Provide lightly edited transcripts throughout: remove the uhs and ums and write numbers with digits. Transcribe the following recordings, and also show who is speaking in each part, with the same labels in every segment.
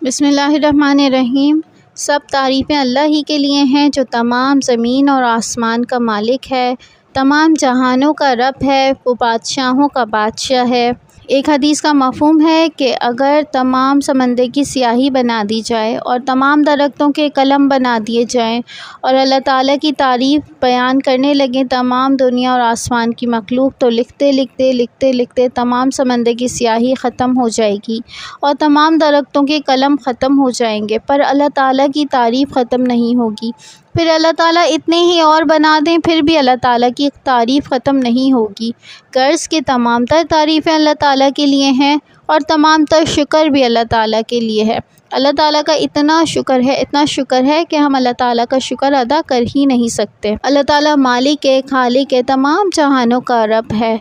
Speaker 1: بسم اللہ الرحمن الرحیم۔ سب تعریفیں اللہ ہی کے لیے ہیں جو تمام زمین اور آسمان کا مالک ہے، تمام جہانوں کا رب ہے، وہ بادشاہوں کا بادشاہ ہے۔ ایک حدیث کا مفہوم ہے کہ اگر تمام سمندر کی سیاہی بنا دی جائے اور تمام درختوں کے قلم بنا دیے جائیں اور اللہ تعالیٰ کی تعریف بیان کرنے لگیں تمام دنیا اور آسمان کی مخلوق، تو لکھتے تمام سمندر کی سیاہی ختم ہو جائے گی اور تمام درختوں کے قلم ختم ہو جائیں گے، پر اللہ تعالیٰ کی تعریف ختم نہیں ہوگی۔ پھر اللہ تعالیٰ اتنے ہی اور بنا دیں، پھر بھی اللہ تعالیٰ کی تعریف ختم نہیں ہوگی۔ غرض کہ تمام تر تعریفیں اللہ تعالیٰ کے لیے ہیں اور تمام تر شکر بھی اللہ تعالیٰ کے لیے ہے۔ اللہ تعالیٰ کا اتنا شکر ہے کہ ہم اللہ تعالیٰ کا شکر ادا کر ہی نہیں سکتے۔ اللہ تعالیٰ مالک ہے، خالق ہے، تمام جہانوں کا رب ہے۔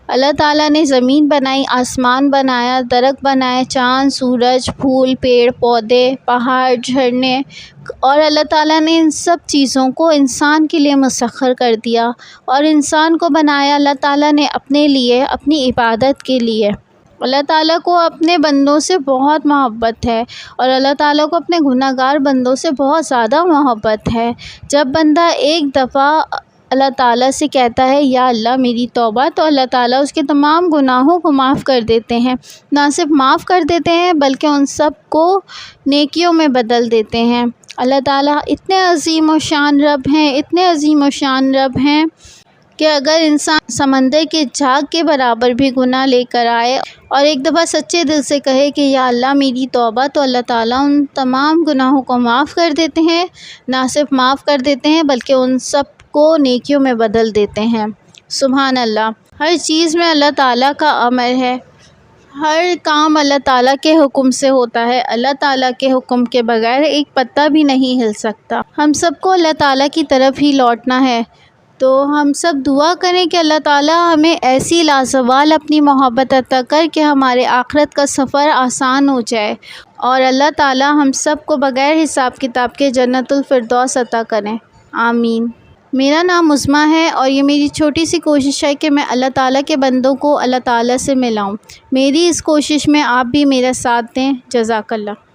Speaker 1: اللہ تعالیٰ نے زمین بنائی، آسمان بنایا، درخت بنائے، چاند، سورج، پھول، پیڑ پودے، پہاڑ، جھرنے، اور اللہ تعالیٰ نے ان سب چیزوں کو انسان کے لیے مسخر کر دیا اور انسان کو بنایا اللہ تعالیٰ نے اپنے لیے، اپنی عبادت کے لیے۔ اللہ تعالیٰ کو اپنے بندوں سے بہت محبت ہے اور اللہ تعالیٰ کو اپنے گناہ گار بندوں سے بہت زیادہ محبت ہے۔ جب بندہ ایک دفعہ اللہ تعالیٰ سے کہتا ہے یا اللہ میری توبہ، تو اللہ تعالیٰ اس کے تمام گناہوں کو معاف کر دیتے ہیں۔ نہ صرف معاف کر دیتے ہیں بلکہ ان سب کو نیکیوں میں بدل دیتے ہیں۔ اللہ تعالیٰ اتنے عظیم و شان رب ہیں کہ اگر انسان سمندر کے جھاگ کے برابر بھی گناہ لے کر آئے اور ایک دفعہ سچے دل سے کہے کہ یا اللہ میری توبہ، تو اللہ تعالیٰ ان تمام گناہوں کو معاف کر دیتے ہیں۔ نہ صرف معاف کر دیتے ہیں بلکہ ان سب کو نیکیوں میں بدل دیتے ہیں۔ سبحان اللہ۔ ہر چیز میں اللہ تعالیٰ کا امر ہے، ہر کام اللہ تعالیٰ کے حکم سے ہوتا ہے۔ اللہ تعالیٰ کے حکم کے بغیر ایک پتا بھی نہیں ہل سکتا۔ ہم سب کو اللہ تعالیٰ کی طرف ہی لوٹنا ہے، تو ہم سب دعا کریں کہ اللہ تعالیٰ ہمیں ایسی لازوال اپنی محبت عطا کر کہ ہمارے آخرت کا سفر آسان ہو جائے، اور اللہ تعالیٰ ہم سب کو بغیر حساب کتاب کے جنت الفردوس عطا کریں۔ آمین۔ میرا نام عظمیٰ ہے اور یہ میری چھوٹی سی کوشش ہے کہ میں اللہ تعالیٰ کے بندوں کو اللہ تعالیٰ سے ملاؤں۔ میری اس کوشش میں آپ بھی میرا ساتھ دیں۔ جزاک اللہ۔